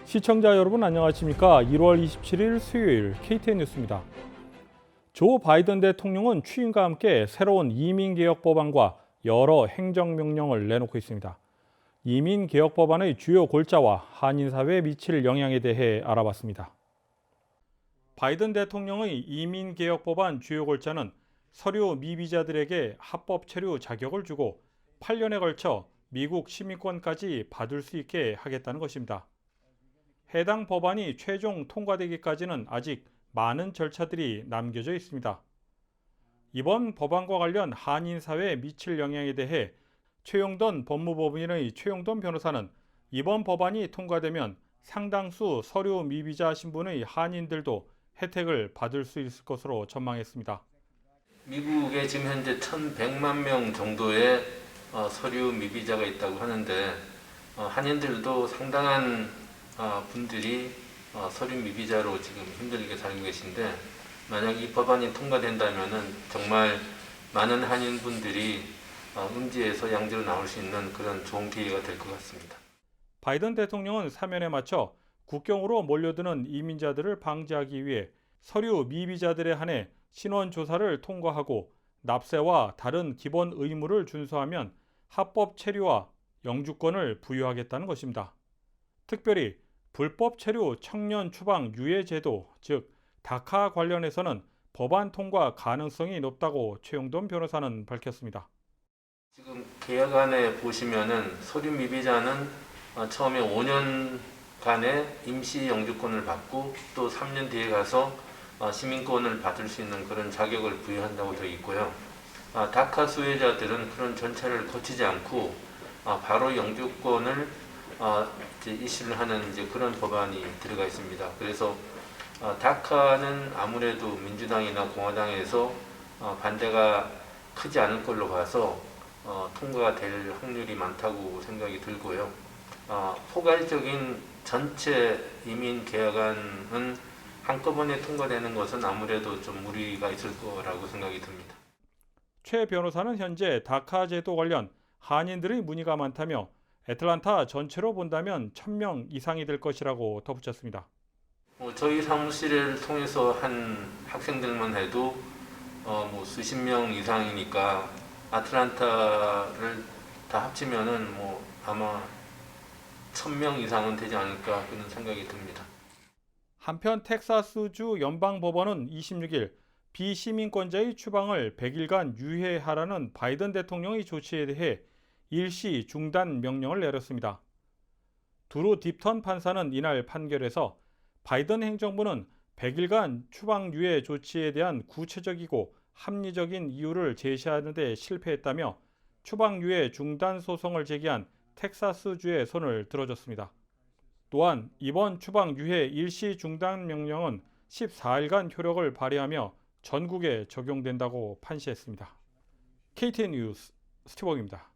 시청자 여러분 안녕하십니까? 1월 27일 수요일 KTN 뉴스입니다. 조 바이든 대통령은 취임과 함께 새로운 이민개혁 법안과 여러 행정명령을 내놓고 있습니다. 이민개혁 법안의 주요 골자와 한인 사회에 미칠 영향에 대해 알아봤습니다. 바이든 대통령의 이민개혁 법안 주요 골자는 서류 미비자들에게 합법 체류 자격을 주고 8년에 걸쳐 미국 시민권까지 받을 수 있게 하겠다는 것입니다. 해당 법안이 최종 통과되기까지는 아직 많은 절차들이 남겨져 있습니다. 이번 법안과 관련 한인 사회에 미칠 영향에 대해 최용돈 법무법인의 최용돈 변호사는 이번 법안이 통과되면 상당수 서류 미비자 신분의 한인들도 혜택을 받을 수 있을 것으로 전망했습니다. 미국에 지금 현재 1,100만 명 정도의 서류 미비자가 있다고 하는데 한인들도 상당한 분들이 서류 미비자로 지금 힘들게 살고 계신데 만약 이 법안이 통과된다면은 정말 많은 한인분들이 음지에서 양지로 나올 수 있는 그런 좋은 기회가 될 것 같습니다. 바이든 대통령은 사면에 맞춰 국경으로 몰려드는 이민자들을 방지하기 위해 서류 미비자들에 한해 신원 조사를 통과하고 납세와 다른 기본 의무를 준수하면 합법 체류와 영주권을 부여하겠다는 것입니다. 특별히 불법 체류 청년 추방 유예 제도, 즉 다카 관련해서는 법안 통과 가능성이 높다고 최용돈 변호사는 밝혔습니다. 지금 계약안에 보시면은 서류 미비자는 처음에 5년간의 임시 영주권을 받고 또 3년 뒤에 가서 시민권을 받을 수 있는 그런 자격을 부여한다고 되어 있고요. 다카 수혜자들은 그런 절차를 거치지 않고 바로 영주권을 이슈를 하는 그런 법안이 들어가 있습니다. 그래서 다카는 아무래도 민주당이나 공화당에서 반대가 크지 않을 걸로 봐서 통과가 될 확률이 많다고 생각이 들고요. 포괄적인 전체 이민 개혁안은 한꺼번에 통과되는 것은 아무래도 좀 무리가 있을 거라고 생각이 듭니다. 최 변호사는 현재 다카 제도 관련 한인들의 문의가 많다며 애틀란타 전체로 본다면 1,000명 이상이 될 것이라고 덧붙였습니다. 저희 사무실을 통해서 한 학생들만 해도 수십 명 이상이니까 아틀란타를 다 합치면은 아마 1,000명 이상은 되지 않을까 그런 생각이 듭니다. 한편 텍사스주 연방법원은 26일 비시민권자의 추방을 100일간 유예하라는 바이든 대통령의 조치에 대해 일시 중단 명령을 내렸습니다. 두루 딥턴 판사는 이날 판결에서 바이든 행정부는 100일간 추방 유예 조치에 대한 구체적이고 합리적인 이유를 제시하는 데 실패했다며 추방 유예 중단 소송을 제기한 텍사스주의 손을 들어줬습니다. 또한 이번 추방 유예 일시 중단 명령은 14일간 효력을 발휘하며 전국에 적용된다고 판시했습니다. KTN 뉴스 스티븐입니다.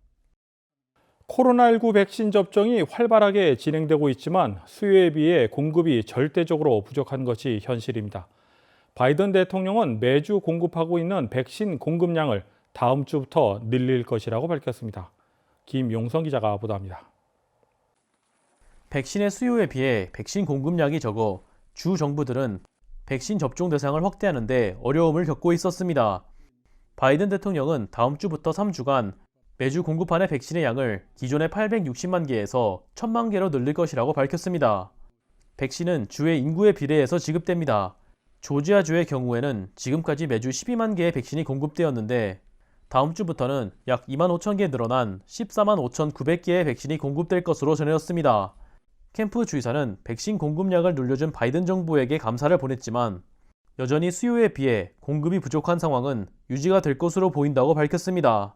코로나19 백신 접종이 활발하게 진행되고 있지만 수요에 비해 공급이 절대적으로 부족한 것이 현실입니다. 바이든 대통령은 매주 공급하고 있는 백신 공급량을 다음 주부터 늘릴 것이라고 밝혔습니다. 김용성 기자가 보도합니다. 백신의 수요에 비해 백신 공급량이 적어 주 정부들은 백신 접종 대상을 확대하는 데 어려움을 겪고 있었습니다. 바이든 대통령은 다음 주부터 3주간 매주 공급하는 백신의 양을 기존의 860만 개에서 1,000만 개로 늘릴 것이라고 밝혔습니다. 백신은 주의 인구에 비례해서 지급됩니다. 조지아주의 경우에는 지금까지 매주 12만 개의 백신이 공급되었는데 다음 주부터는 약 2만 5천 개 늘어난 14만 5,900개의 백신이 공급될 것으로 전해졌습니다. 캠프 주의사는 백신 공급량을 늘려준 바이든 정부에게 감사를 보냈지만 여전히 수요에 비해 공급이 부족한 상황은 유지가 될 것으로 보인다고 밝혔습니다.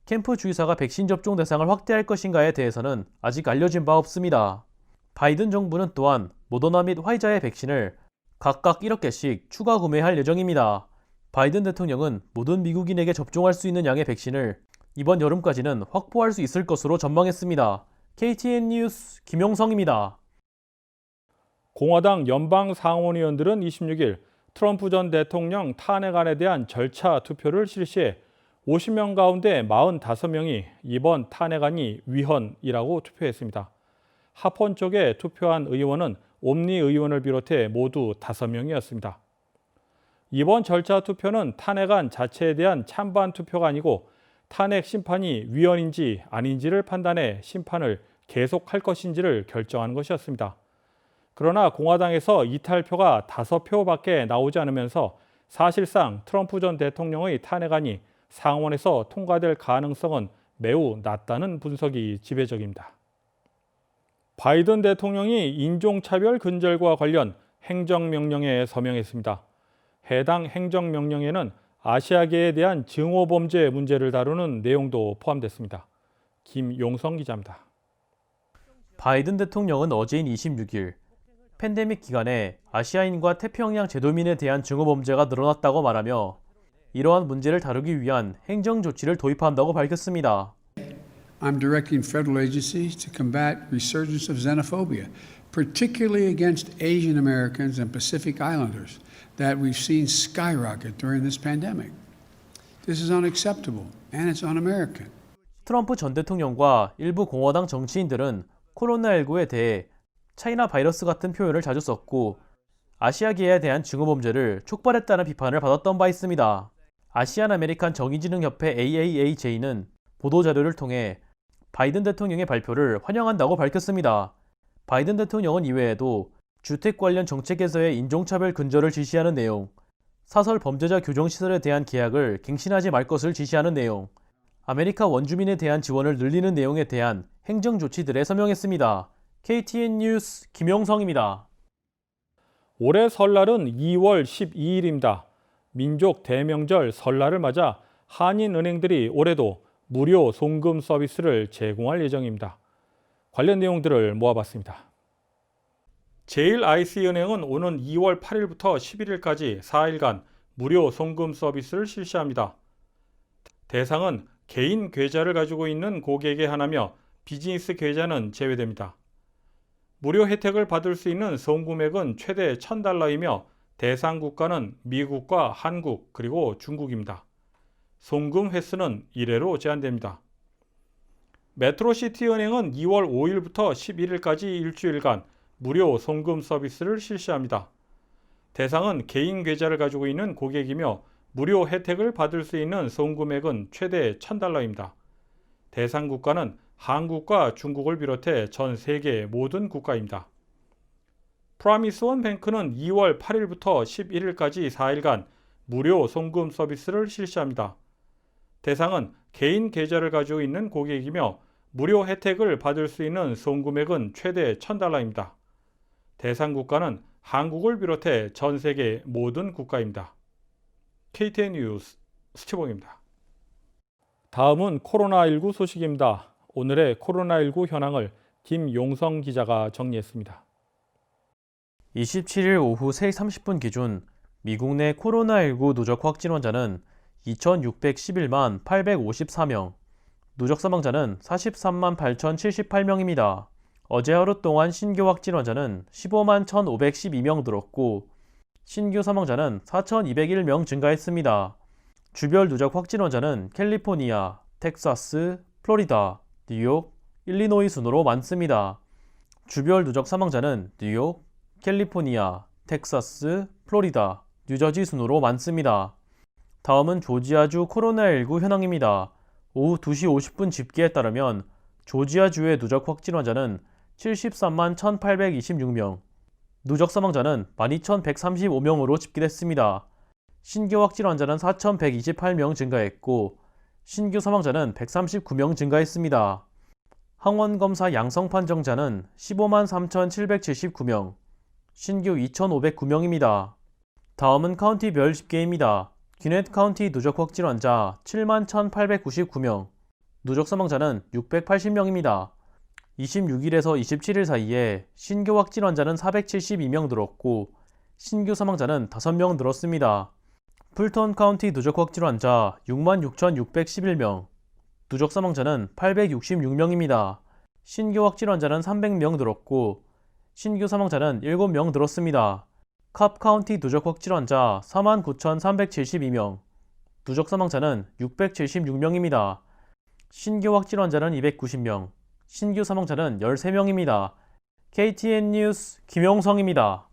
캠프 주의사가 백신 접종 대상을 확대할 것인가에 대해서는 아직 알려진 바 없습니다. 바이든 정부는 또한 모더나 및 화이자의 백신을 각각 1억 개씩 추가 구매할 예정입니다. 바이든 대통령은 모든 미국인에게 접종할 수 있는 양의 백신을 이번 여름까지는 확보할 수 있을 것으로 전망했습니다. KTN 뉴스 김용성입니다. 공화당 연방 상원의원들은 26일 트럼프 전 대통령 탄핵안에 대한 절차 투표를 실시해 50명 가운데 45명이 이번 탄핵안이 위헌이라고 투표했습니다. 하폰 쪽에 투표한 의원은 옴니 의원을 비롯해 모두 5명이었습니다. 이번 절차 투표는 탄핵안 자체에 대한 찬반 투표가 아니고 탄핵 심판이 위헌인지 아닌지를 판단해 심판을 계속할 것인지를 결정하는 것이었습니다. 그러나 공화당에서 이탈표가 5표밖에 나오지 않으면서 사실상 트럼프 전 대통령의 탄핵안이 상원에서 통과될 가능성은 매우 낮다는 분석이 지배적입니다. 바이든 대통령이 인종차별 근절과 관련 행정명령에 서명했습니다. 해당 행정명령에는 아시아계에 대한 증오범죄 문제를 다루는 내용도 포함됐습니다. 김용성 기자입니다. 바이든 대통령은 어제인 26일 팬데믹 기간에 아시아인과 태평양 제도민에 대한 증오범죄가 늘어났다고 말하며 이러한 문제를 다루기 위한 행정조치를 도입한다고 밝혔습니다. I'm directing federal agencies to combat resurgence of xenophobia, particularly against Asian Americans and Pacific Islanders that we've seen skyrocket during this pandemic. This is unacceptable and it's un-American. 트럼프 전 대통령과 일부 공화당 정치인들은 코로나19에 대해 차이나 바이러스 같은 표현을 자주 썼고 아시아계에 대한 증오범죄를 촉발했다는 비판을 받았던 바 있습니다. 아시안 아메리칸 정의진흥협회 AAAJ는 보도자료를 통해 바이든 대통령의 발표를 환영한다고 밝혔습니다. 바이든 대통령은 이외에도 주택 관련 정책에서의 인종차별 근절을 지시하는 내용, 사설 범죄자 교정시설에 대한 계약을 갱신하지 말 것을 지시하는 내용, 아메리카 원주민에 대한 지원을 늘리는 내용에 대한 행정조치들에 서명했습니다. KTN 뉴스 김용성입니다. 올해 설날은 2월 12일입니다. 민족 대명절 설날을 맞아 한인은행들이 올해도 무료 송금 서비스를 제공할 예정입니다. 관련 내용들을 모아봤습니다. 제일IC은행은 오는 2월 8일부터 11일까지 4일간 무료 송금 서비스를 실시합니다. 대상은 개인 계좌를 가지고 있는 고객에 한하며 비즈니스 계좌는 제외됩니다. 무료 혜택을 받을 수 있는 송금액은 최대 $1,000이며 대상 국가는 미국과 한국 그리고 중국입니다. 송금 횟수는 1회로 제한됩니다. 메트로시티은행은 2월 5일부터 11일까지 일주일간 무료 송금 서비스를 실시합니다. 대상은 개인 계좌를 가지고 있는 고객이며 무료 혜택을 받을 수 있는 송금액은 최대 $1,000입니다. 대상 국가는 한국과 중국을 비롯해 전 세계 모든 국가입니다. 프라미스원 뱅크는 2월 8일부터 11일까지 4일간 무료 송금 서비스를 실시합니다. 대상은 개인 계좌를 가지고 있는 고객이며 무료 혜택을 받을 수 있는 송금액은 최대 $1,000입니다. 대상 국가는 한국을 비롯해 전 세계 모든 국가입니다. KTN 뉴스 수치봉입니다. 다음은 코로나19 소식입니다. 오늘의 코로나19 현황을 김용성 기자가 정리했습니다. 27일 오후 3시 30분 기준 미국 내 코로나19 누적 확진 환자는 2,611만 854명, 누적 사망자는 43만 8,078명입니다. 어제 하루 동안 신규 확진 환자는 15만 1,512명 늘었고 신규 사망자는 4,201명 증가했습니다. 주별 누적 확진 환자는 캘리포니아, 텍사스, 플로리다, 뉴욕, 일리노이 순으로 많습니다. 주별 누적 사망자는 뉴욕, 캘리포니아, 텍사스, 플로리다, 뉴저지 순으로 많습니다. 다음은 조지아주 코로나19 현황입니다. 오후 2시 50분 집계에 따르면 조지아주의 누적 확진 환자는 73만 1,826명, 누적 사망자는 12,135명으로 집계됐습니다. 신규 확진 환자는 4,128명 증가했고 신규 사망자는 139명 증가했습니다. 항원검사 양성 판정자는 15만 3,779명, 신규 2,509명입니다. 다음은 카운티별 집계입니다. 귀넷 카운티 누적 확진 환자 7만 1,899명, 누적 사망자는 680명입니다. 26일에서 27일 사이에 신규 확진 환자는 472명 늘었고 신규 사망자는 5명 늘었습니다. 풀턴 카운티 누적 확진 환자 66,611명, 누적 사망자는 866명입니다. 신규 확진 환자는 300명 늘었고 신규 사망자는 7명 늘었습니다. 캅 카운티 누적 확진 환자 49,372명, 누적 사망자는 676명입니다. 신규 확진 환자는 290명, 신규 사망자는 13명입니다. KTN 뉴스 김용성입니다.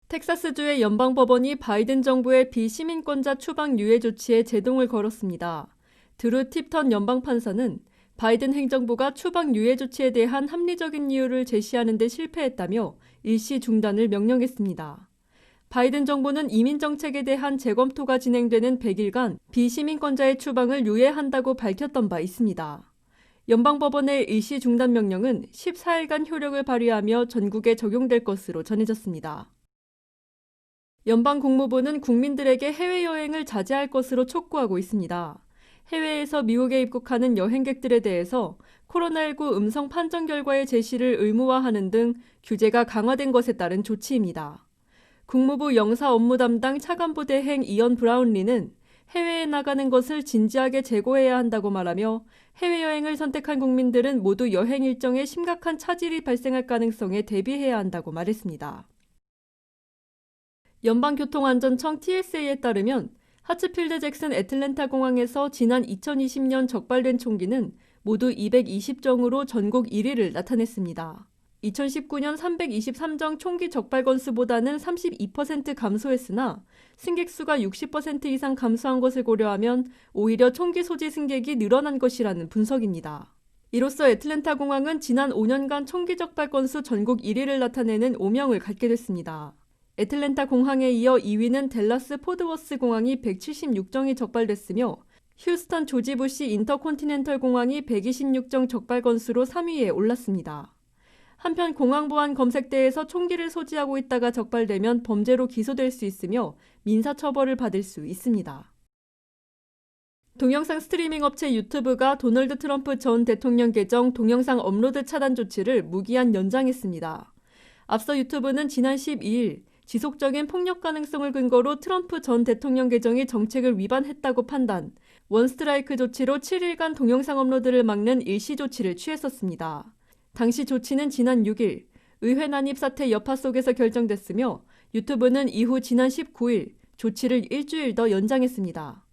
텍사스주의 연방법원이 바이든 정부의 비시민권자 추방 유예 조치에 제동을 걸었습니다. 드루 팁턴 연방판사는 바이든 행정부가 추방 유예 조치에 대한 합리적인 이유를 제시하는 데 실패했다며 일시 중단을 명령했습니다. 바이든 정부는 이민 정책에 대한 재검토가 진행되는 100일간 비시민권자의 추방을 유예한다고 밝혔던 바 있습니다. 연방법원의 일시 중단 명령은 14일간 효력을 발휘하며 전국에 적용될 것으로 전해졌습니다. 연방국무부는 국민들에게 해외여행을 자제할 것으로 촉구하고 있습니다. 해외에서 미국에 입국하는 여행객들에 대해서 코로나19 음성 판정 결과의 제시를 의무화하는 등 규제가 강화된 것에 따른 조치입니다. 국무부 영사 업무 담당 차관부 대행 이언 브라운리는 해외에 나가는 것을 진지하게 재고해야 한다고 말하며 해외여행을 선택한 국민들은 모두 여행 일정에 심각한 차질이 발생할 가능성에 대비해야 한다고 말했습니다. 연방교통안전청 TSA에 따르면 하츠필드 잭슨 애틀랜타 공항에서 지난 2020년 적발된 총기는 모두 220정으로 전국 1위를 나타냈습니다. 2019년 323정 총기 적발 건수보다는 32% 감소했으나 승객 수가 60% 이상 감소한 것을 고려하면 오히려 총기 소지 승객이 늘어난 것이라는 분석입니다. 이로써 애틀랜타 공항은 지난 5년간 총기 적발 건수 전국 1위를 나타내는 오명을 갖게 됐습니다. 애틀랜타 공항에 이어 2위는 댈러스 포드워스 공항이 176정이 적발됐으며 휴스턴 조지 부시 인터콘티넨털 공항이 126정 적발 건수로 3위에 올랐습니다. 한편 공항 보안 검색대에서 총기를 소지하고 있다가 적발되면 범죄로 기소될 수 있으며 민사처벌을 받을 수 있습니다. 동영상 스트리밍 업체 유튜브가 도널드 트럼프 전 대통령 계정 동영상 업로드 차단 조치를 무기한 연장했습니다. 앞서 유튜브는 지난 12일 지속적인 폭력 가능성을 근거로 트럼프 전 대통령 계정이 정책을 위반했다고 판단, 원스트라이크 조치로 7일간 동영상 업로드를 막는 일시 조치를 취했었습니다. 당시 조치는 지난 6일 의회 난입 사태 여파 속에서 결정됐으며 유튜브는 이후 지난 19일 조치를 일주일 더 연장했습니다.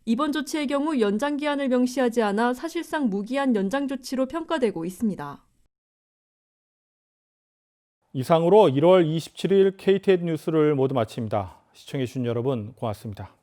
이번 조치의 경우 연장 기한을 명시하지 않아 사실상 무기한 연장 조치로 평가되고 있습니다. 이상으로 1월 27일 KTN 뉴스를 모두 마칩니다. 시청해주신 여러분 고맙습니다.